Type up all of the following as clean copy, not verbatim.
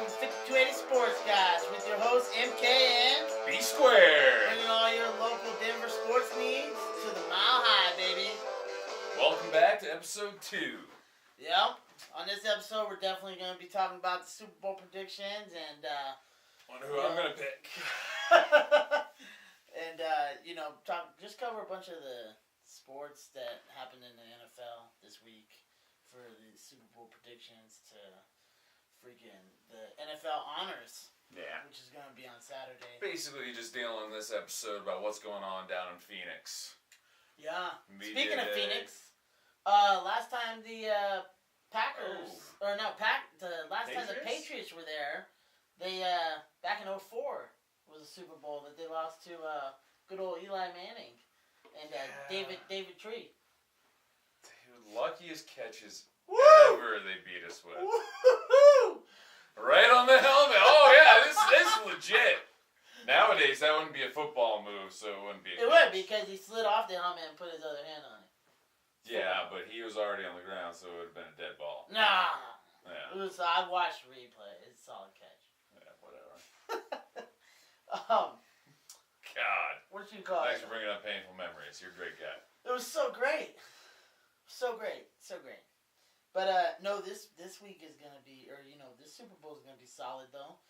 5280 Sports Guys with your hosts MK and B Square. Bringing all your local Denver sports needs to the mile high, baby. Welcome back to episode 2. Yep. On this episode, we're definitely going to be talking about the Super Bowl predictions and Wonder who I'm gonna pick. and just cover a bunch of the sports that happened in the NFL this week for the Super Bowl predictions to freaking the NFL honors. Yeah. Which is going to be on Saturday. Basically, just dealing in this episode about what's going on down in Phoenix. Yeah. Media Speaking of day. Phoenix, last time the Packers, last time the Patriots were there, they back in 2004 was a Super Bowl that they lost to good old Eli Manning and David Tree. Dude, luckiest catches Woo! ever they beat us with. Woo-hoo-hoo! Right on the helmet. Oh yeah, this is legit. Nowadays that wouldn't be a football move, so it wouldn't be. It would, because he slid off the helmet and put his other hand on it. Yeah, but he was already on the ground, so it would have been a dead ball. Nah. Yeah. I watched the replay. It's a solid catch. Yeah, whatever. God. What you call Thanks it? for bringing up painful memories. You're a great guy. It was so great. So great. But, no, this week is going to be, this Super Bowl is going to be solid, though.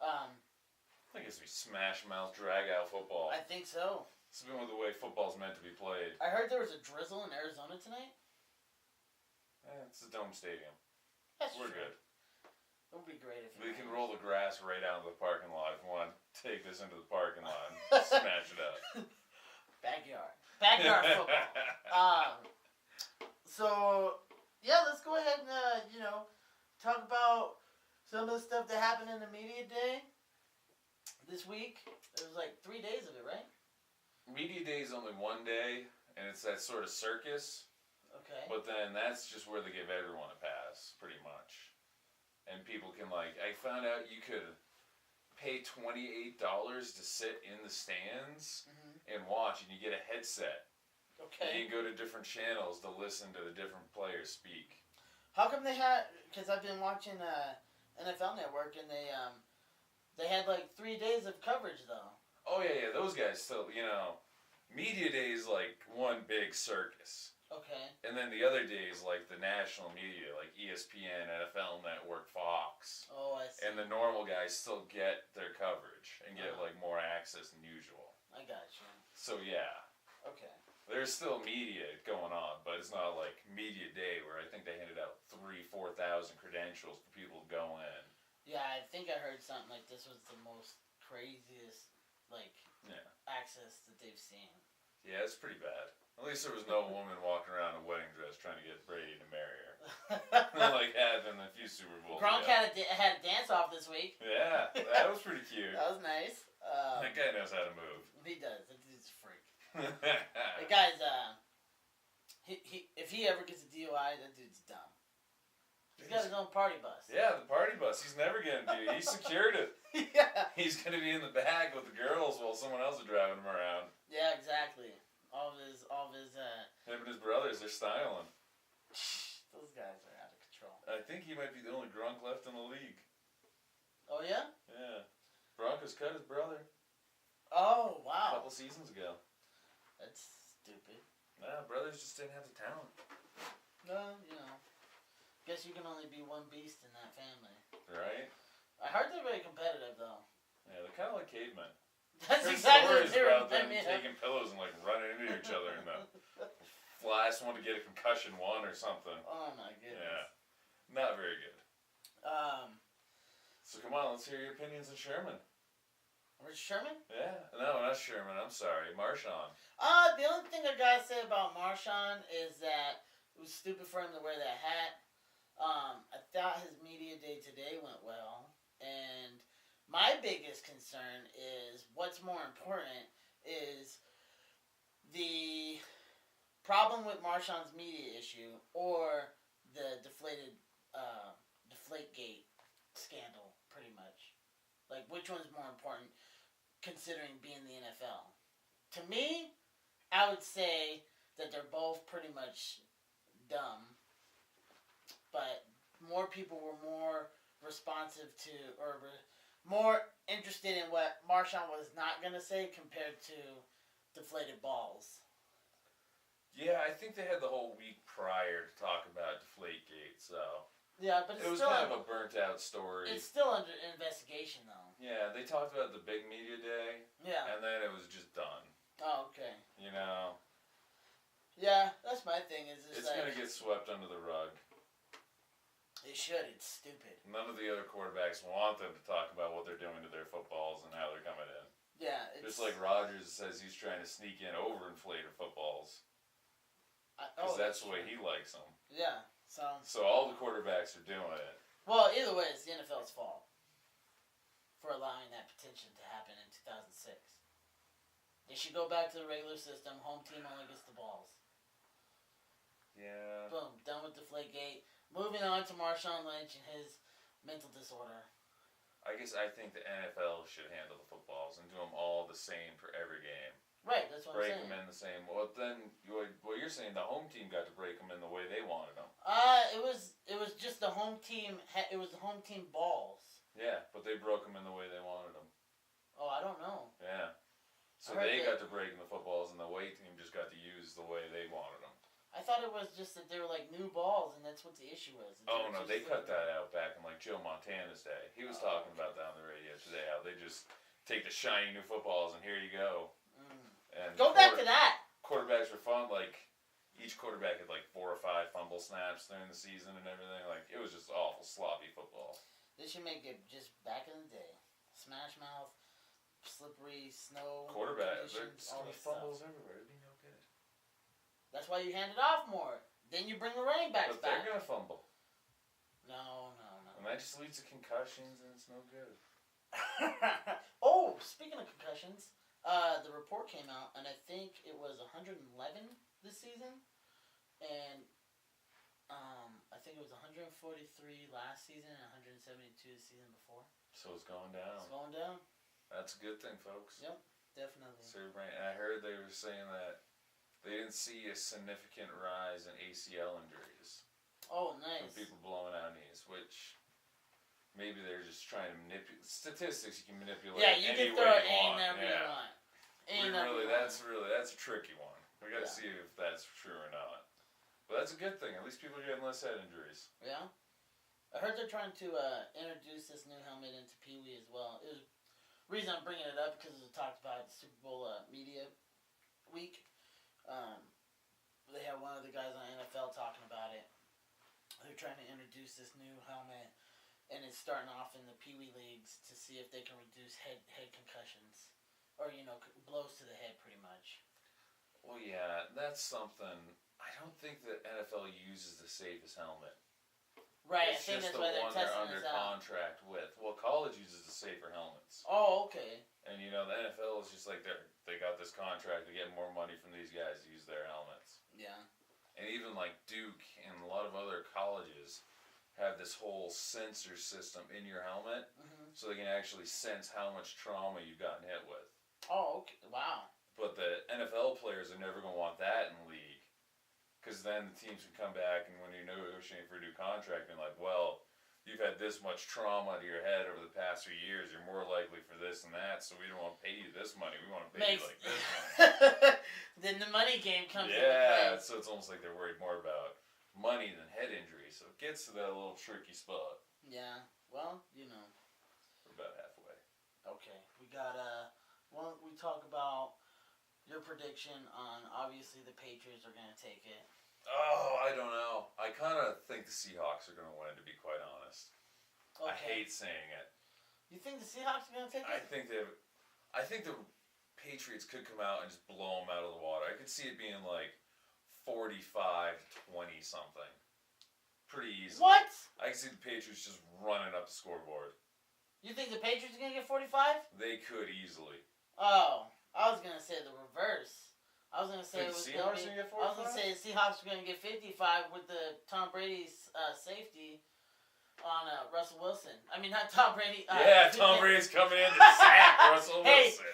I think it's going to be smash mouth, drag out football. I think so. It's been the way football's meant to be played. I heard there was a drizzle in Arizona tonight. It's a dome stadium. We're good. It would be great if We can roll the grass right out of the parking lot if we want to take this into the parking lot and smash it up. Backyard football. So, yeah, let's go ahead and, talk about some of the stuff that happened in the media day this week. It was like 3 days of it, right? Media day is only one day, and it's that sort of circus. Okay. But then that's just where they give everyone a pass, pretty much. And people can, I found out you could pay $28 to sit in the stands and watch, and you get a headset. Okay. And you can go to different channels to listen to the different players speak. How come they had, because I've been watching NFL Network, and they had 3 days of coverage, though. Oh, yeah, those guys still, media day is like one big circus. Okay. And then the other days, like the national media, like ESPN, NFL Network, Fox. Oh, I see. And the normal guys still get their coverage and get more access than usual. I got you. So yeah. Okay. There's still media going on, but it's not like media day where I think they handed out 3,000-4,000 credentials for people to go in. Yeah, I think I heard something like this was the most craziest access that they've seen. Yeah, it's pretty bad. At least there was no woman walking around in a wedding dress trying to get Brady to marry her. Like had in a few Super Bowls. Gronk had a dance off this week. Yeah, that was pretty cute. That was nice. That guy knows how to move. He does. That dude's a freak. The guy's if he ever gets a DUI, that dude's dumb. He's got his own party bus. Yeah, the party bus. He's never gonna do. He secured it. Yeah. He's gonna be in the back with the girls while someone else is driving him around. Yeah, exactly. All of his Him and his brothers, they're styling. Those guys are out of control. I think he might be the only Gronk left in the league. Oh yeah? Yeah. Broncos cut his brother. Oh wow. A couple seasons ago. That's stupid. Nah, brothers just didn't have the talent. No, guess you can only be one beast in that family. Right? I heard they're very competitive though. Yeah, they're kind of like cavemen. That's There's exactly what stories they about them remind me of. taking pillows and running into each other and the last one to get a concussion won or something. Oh my goodness. Yeah. Not very good. So come on, let's hear your opinions on Sherman. Rich Sherman? Yeah. No, not Sherman. I'm sorry. Marshawn. The only thing I gotta say about Marshawn is that it was stupid for him to wear that hat. I thought his media day today went well, and my biggest concern is what's more important is the problem with Marshawn's media issue or the Deflategate scandal, pretty much. Like, which one's more important considering being the NFL? To me, I would say that they're both pretty much dumb, but more people were more responsive to, or more interested in what Marshawn was not going to say compared to deflated balls. Yeah, I think they had the whole week prior to talk about Deflategate, so. Yeah, but it was kind of a burnt out story. It's still under investigation, though. Yeah, they talked about the big media day. Yeah. And then it was just done. Oh, okay. You know? Yeah, that's my thing. It's going to get swept under the rug. It should. It's stupid. None of the other quarterbacks want them to talk about what they're doing to their footballs and how they're coming in. Yeah. Just like Rodgers says he's trying to sneak in overinflated footballs. Because that's the way he likes them. Yeah. So all the quarterbacks are doing it. Well, either way, it's the NFL's fault for allowing that petition to happen in 2006. They should go back to the regular system. Home team only gets the balls. Yeah. Boom. Done with Deflategate. Moving on to Marshawn Lynch and his mental disorder. I think the NFL should handle the footballs and do them all the same for every game. Right, that's what I'm saying. Break them in the same. Well, then what you're saying, the home team got to break them in the way they wanted them. It was just the home team. It was the home team balls. Yeah, but they broke them in the way they wanted them. Oh, I don't know. Yeah. So they got to break the footballs, and the away team just got to use the way they wanted them. I thought it was just that they were like new balls, and that's what the issue was. Oh no, they cut that out back in like Joe Montana's day. He was talking about that on the radio today. How they just take the shiny new footballs and here you go. And go back to that. Quarterbacks were fun. Like each quarterback had like 4 or 5 fumble snaps during the season and everything. Like it was just awful sloppy football. They should make it just back in the day. Smash mouth, slippery snow. Quarterback, there's fumbles everywhere. It'd be no good. That's why you hand it off more. Then you bring the running backs back. But they're gonna fumble. No. And that just leads to concussions, and it's no good. Oh, speaking of concussions. The report came out, and I think it was 111 this season, and I think it was 143 last season and 172 the season before. So it's going down. It's going down. That's a good thing, folks. Yep, definitely. And I heard they were saying that they didn't see a significant rise in ACL injuries. Oh, nice. From people blowing out knees, which maybe they're just trying to manipulate. Statistics you can manipulate. Yeah, you can throw it anywhere you want. That's a tricky one. We got to see if that's true or not. But that's a good thing. At least people are getting less head injuries. Yeah. I heard they're trying to introduce this new helmet into Pee Wee as well. The reason I'm bringing it up because it talked about Super Bowl media week. They have one of the guys on NFL talking about it. They're trying to introduce this new helmet, and it's starting off in the Pee Wee leagues to see if they can reduce head concussions. Or, blows to the head, pretty much. Well, yeah, that's something. I don't think the NFL uses the safest helmet. Right, I think that's why they're testing under contract with. Well, college uses the safer helmets. Oh, okay. And, the NFL is just like they got this contract to get more money from these guys to use their helmets. Yeah. And even like Duke and a lot of other colleges have this whole sensor system in your helmet, so they can actually sense how much trauma you've gotten hit with. Oh, okay. Wow. But the NFL players are never going to want that in the league. Because then the teams can come back and when you're negotiating for a new contract, and like, well, you've had this much trauma to your head over the past few years, you're more likely for this and that, so we don't want to pay you this money. We want to pay you like this money. Then the money game comes into play. Yeah, so it's almost like they're worried more about money than head injury. So it gets to that little tricky spot. Yeah. Well, We're about halfway. Okay. We got, we talk about your prediction on, obviously, the Patriots are going to take it. Oh, I don't know. I kind of think the Seahawks are going to win, to be quite honest. Okay. I hate saying it. You think the Seahawks are going to take it? I think the Patriots could come out and just blow them out of the water. I could see it being like 45-20 something. Pretty easily. What? I can see the Patriots just running up the scoreboard. You think the Patriots are going to get 45? They could easily. Oh, I was going to say the reverse. I was going to say the Seahawks going to get 45? I was going to say the Seahawks are going to get 55 with the Tom Brady's safety on Russell Wilson. I mean, not Tom Brady. Tom Brady's coming in to sack Russell Wilson.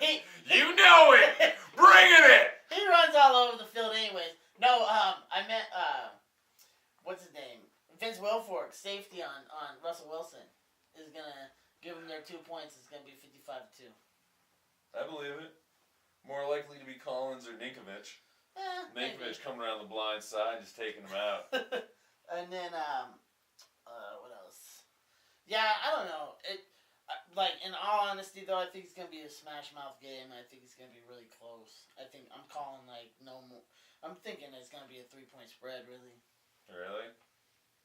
You know it! Bringing it! He runs all over the field anyways. No, I meant, what's his name? Vince Wilfork, safety on Russell Wilson. is gonna give them their 2 points. It's gonna be 55-2. I believe it. More likely to be Collins or Ninkovich. Ninkovich coming around the blind side, just taking him out. And then what else? Yeah, I don't know. Like, in all honesty, though, I think it's gonna be a smash mouth game. I think it's gonna be really close. I'm calling like no more. I'm thinking it's gonna be a 3-point spread. Really. Really?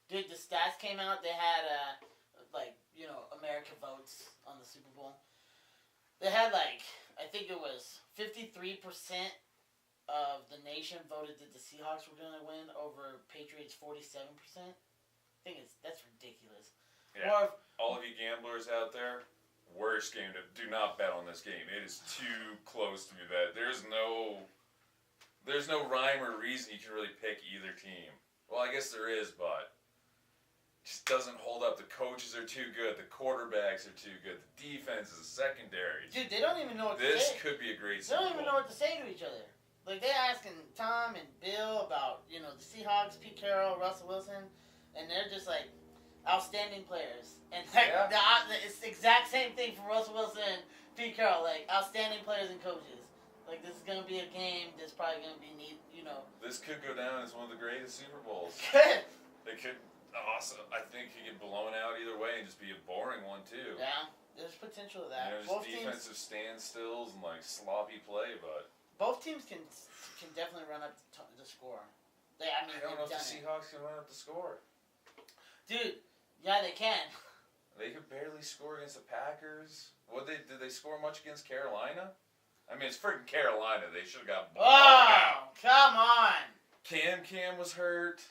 Dude, the stats came out. They had America votes on the Super Bowl. They had I think it was 53% of the nation voted that the Seahawks were gonna win over Patriots 47%. That's ridiculous. Yeah. All of you gamblers out there, worst game do not bet on this game. It is too close to be bet. There's no rhyme or reason you can really pick either team. Well, I guess there is, but it just doesn't hold up. The coaches are too good. The quarterbacks are too good. The defense is secondary. Dude, they don't even know what to say. This could be a great Super Bowl. They don't even know what to say to each other. Like, they're asking Tom and Bill about, the Seahawks, Pete Carroll, Russell Wilson, and they're just like, outstanding players. And it's the exact same thing for Russell Wilson and Pete Carroll. Like, outstanding players and coaches. Like, this is going to be a game that's probably going to be neat, This could go down as one of the greatest Super Bowls. Good. They could, awesome. I think it could get blown out either way and just be a boring one, too. Yeah, there's potential of that. Just both defensive standstills and, sloppy play, but... Both teams can definitely run up the score. I don't know if the Seahawks can run up the score. Dude, yeah, they can. They could barely score against the Packers. Did they score much against Carolina? I mean, it's freaking Carolina. They should have got blown out. Come on. Cam was hurt.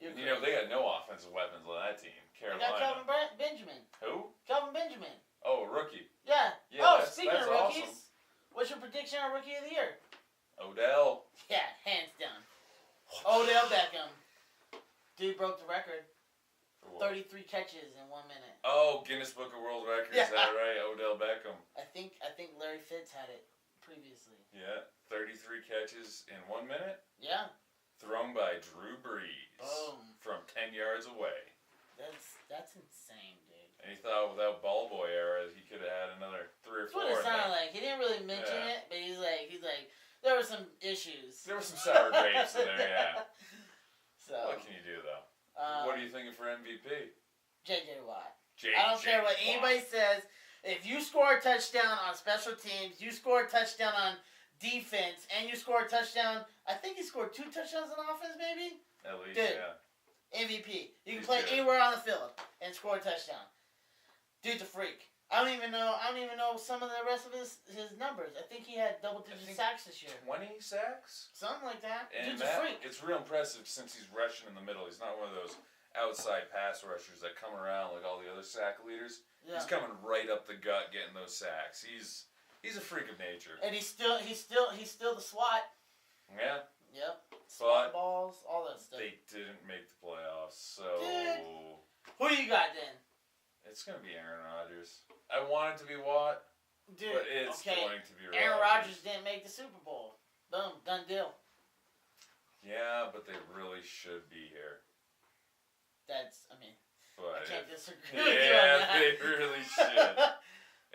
They got no offensive weapons on that team. Carolina. They got Kelvin Benjamin. Who? Kelvin Benjamin. Oh, a rookie. Yeah. Speaking of rookies, awesome. What's your prediction on Rookie of the Year? Odell. Yeah, hands down. Odell Beckham. Dude broke the record. 33 catches in 1 minute. Oh, Guinness Book of World Records. Yeah. Is that right? Odell Beckham. I think Larry Fitz had it previously. Yeah, 33 catches in 1 minute. Yeah. Thrown by Drew Brees. Boom. From 10 yards away. That's insane, dude. And he thought without ball boy era, he could have had another 3 or 4. That's what it sounded like. He didn't really mention it, but he's like, there were some issues. There were some sour grapes in there, yeah. So. What can you do, though? What are you thinking for MVP? J.J. Watt. I don't care what anybody says. If you score a touchdown on special teams, you score a touchdown on defense, and you score a touchdown, I think he scored 2 touchdowns on offense, maybe? At least, Dude, yeah. MVP. You can play anywhere on the field and score a touchdown. Dude's a freak. I don't even know some of the rest of his numbers. I think he had double-digit sacks this year. 20 sacks? Something like that. And Dude's a freak. It's real impressive since he's rushing in the middle. He's not one of those outside pass rushers that come around like all the other sack leaders. Yeah. He's coming right up the gut getting those sacks. He's a freak of nature. And he's still the SWAT. Yeah. Yep. SWAT balls, all that stuff. They didn't make the playoffs, so... Dude. Who you got then? It's going to be Aaron Rodgers. I want it to be Watt, dude, but it's going to be Rodgers. Aaron Rodgers didn't make the Super Bowl. Boom, done deal. Yeah, but they really should be here. I but can't disagree with you on Yeah, that. they really should.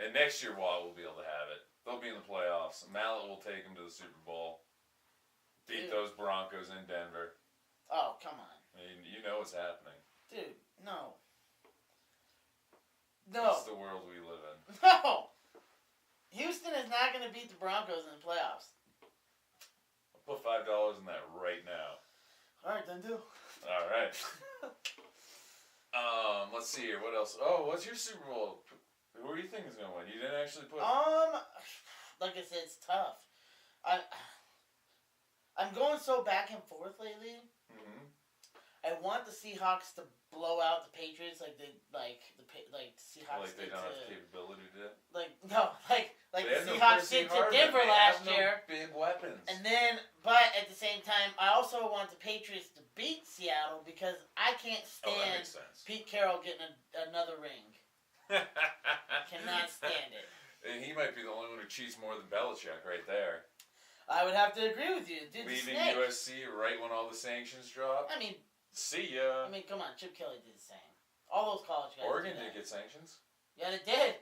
And next year, Watt will be able to have it. They'll be in the playoffs. Mallet will take them to the Super Bowl. Beat those Broncos in Denver. Oh, come on. I mean, you know what's happening. Dude, no. That's the world we live in. No! Houston is not going to beat the Broncos in the playoffs. I'll put $5 in that right now. Alright, then do. Alright. Let's see here. What else? Oh, what's your Super Bowl? Who do you think is going to win? You didn't actually put... Like I said, it's tough. I'm going so back and forth lately. Mm-hmm. I want the Seahawks to blow out the Patriots like the Seahawks. Like they don't have the capability to do it? Like the Seahawks did to Denver last year. Big weapons. And then, but at the same time, I also want the Patriots to beat Seattle because I can't stand Pete Carroll getting another ring. Cannot stand it. And he might be the only one who cheats more than Belichick right there. I would have to agree with you. Dude, leaving USC right when all the sanctions dropped. I mean, see ya. I mean, come on, Chip Kelly did the same. All those college guys. Oregon did get sanctions. Yeah, they did.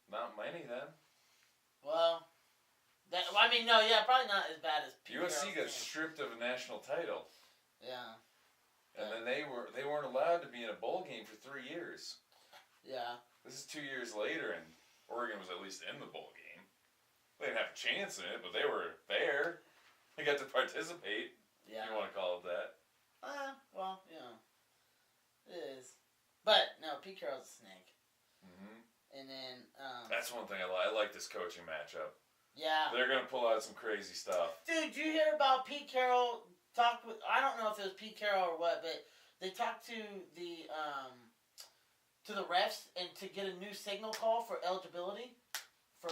Not many then. Well, probably not as bad as Pete USC got Carroll's team. stripped of a national title. Yeah. And then they weren't allowed to be in a bowl game for 3 years. Yeah. This is 2 years later, and Oregon was at least in the bowl game. They didn't have a chance in it, but they were there. They got to participate. Yeah. If you want to call it that. Well, it is. But no, Pete Carroll's a snake. Mm-hmm. And then that's one thing I like. I like this coaching matchup. Yeah. They're gonna pull out some crazy stuff. Dude, you hear about Pete Carroll talk with? I don't know if it was Pete Carroll or what, but they talked to the refs and to get a new signal call for eligibility for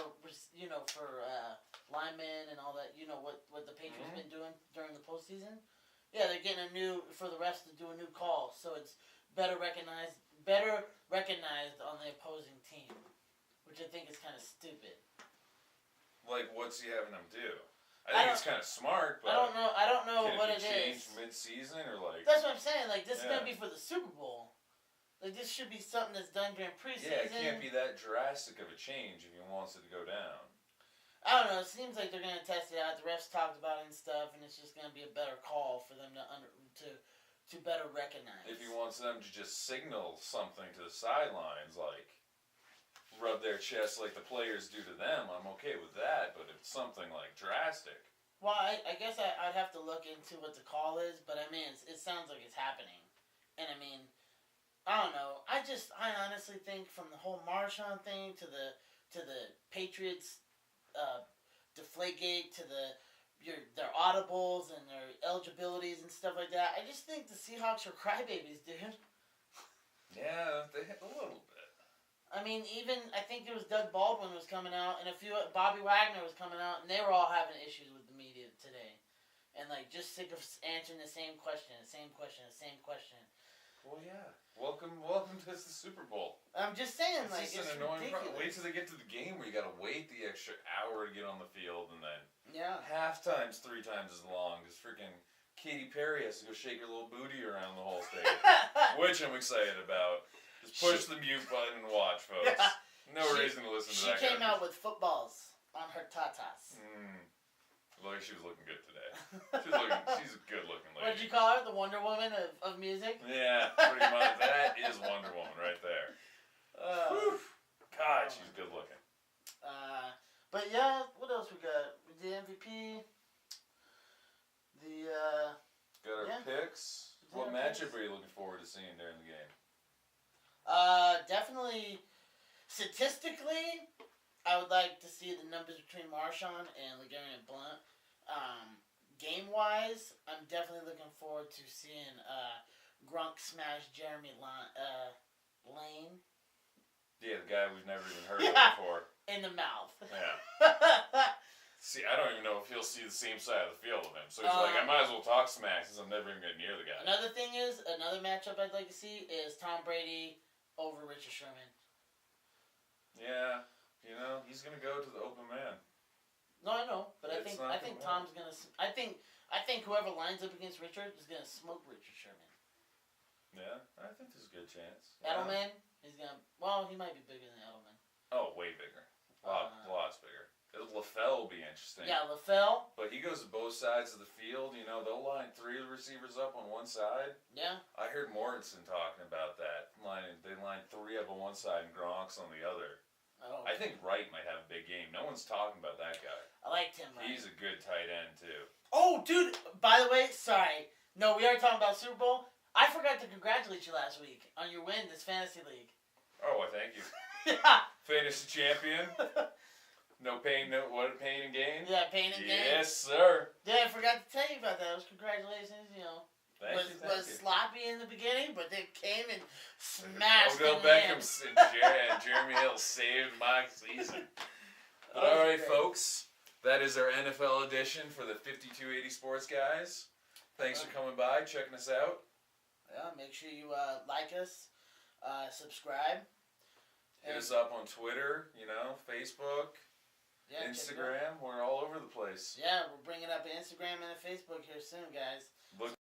linemen and all that. You know what the Patriots been doing during the postseason. Yeah, they're getting for the refs to do a new call, so it's better recognized on the opposing team, which I think is kind of stupid. Like, what's he having them do? I think it's kind of smart, but I don't know what it is. is. Mid-season or like? That's what I'm saying. Like, this is gonna be for the Super Bowl. Like, this should be something that's done during preseason. Yeah, it can't be that drastic of a change if he wants it to go down. I don't know. It seems like they're gonna test it out. The refs talked about it and stuff, and it's just gonna be a better call for them to better recognize. If he wants them to just signal something to the sidelines, like rub their chest like the players do to them, I'm okay with that. But if it's something like drastic. Well, I guess I'd have to look into what the call is, but I mean, it sounds like it's happening, and I mean, I don't know. I honestly think from the whole Marshawn thing to the Patriots. Deflategate to their audibles and their eligibilities and stuff like that. I just think the Seahawks are crybabies, dude. Yeah, a little bit. I mean, even I think it was Doug Baldwin was coming out, and Bobby Wagner was coming out, and they were all having issues with the media today, and like just sick of answering the same question. Well, yeah. Welcome to the Super Bowl. I'm just saying, it's an annoying problem. Wait till they get to the game where you gotta wait the extra hour to get on the field, and then halftime's 3 times as long. Because freaking Katy Perry has to go shake her little booty around the whole stadium, which I'm excited about. Just push the mute button and watch, folks. Yeah. No reason to listen to that. She came out with footballs on her tatas. Like she was looking good today. She's a good looking lady. What did you call her? The Wonder Woman of music? Yeah, pretty much. That is Wonder Woman right there. God, she's good looking. But yeah, what else we got? We did MVP. Got our picks. What matchup are you looking forward to seeing during the game? Definitely, statistically, I would like to see the numbers between Marshawn and LeGarrette Blount. Game-wise, I'm definitely looking forward to seeing Gronk smash Jeremy Lane. Yeah, the guy we've never even heard of before. In the mouth. Yeah. See, I don't even know if he'll see the same side of the field of him. So he's like, I might as well talk smack since I'm never even getting near the guy. Another matchup I'd like to see is Tom Brady over Richard Sherman. Yeah. He's gonna go to the open man. No, I know, but I think Tom's gonna. I think whoever lines up against Richard is gonna smoke Richard Sherman. Yeah, I think there's a good chance. Edelman, he's gonna. Well, he might be bigger than Edelman. Oh, way bigger. Lots bigger. LaFell will be interesting. Yeah, LaFell. But he goes to both sides of the field. They'll line 3 receivers up on one side. Yeah. I heard Mortensen talking about that. They line 3 up on one side and Gronk's on the other. Oh. I think Wright might have a big game. No one's talking about that guy. I like Tim Wright. He's a good tight end, too. Oh, dude, by the way, sorry. No, we are talking about Super Bowl. I forgot to congratulate you last week on your win this fantasy league. Oh, well, thank you. Yeah. Fantasy champion. No pain and gain? Yeah, pain and gain. Yes, sir. Yeah, I forgot to tell you about that. It was congratulations, Thank you. Was sloppy in the beginning, but then came and smashed Odell Beckham and Jeremy Hill saved my season. But all right, folks. That is our NFL edition for the 5280 Sports Guys. Thanks for coming by, checking us out. Yeah, make sure you like us, subscribe. Hit us up on Twitter, Facebook, Instagram. We're all over the place. Yeah, we're bringing up an Instagram and a Facebook here soon, guys. Look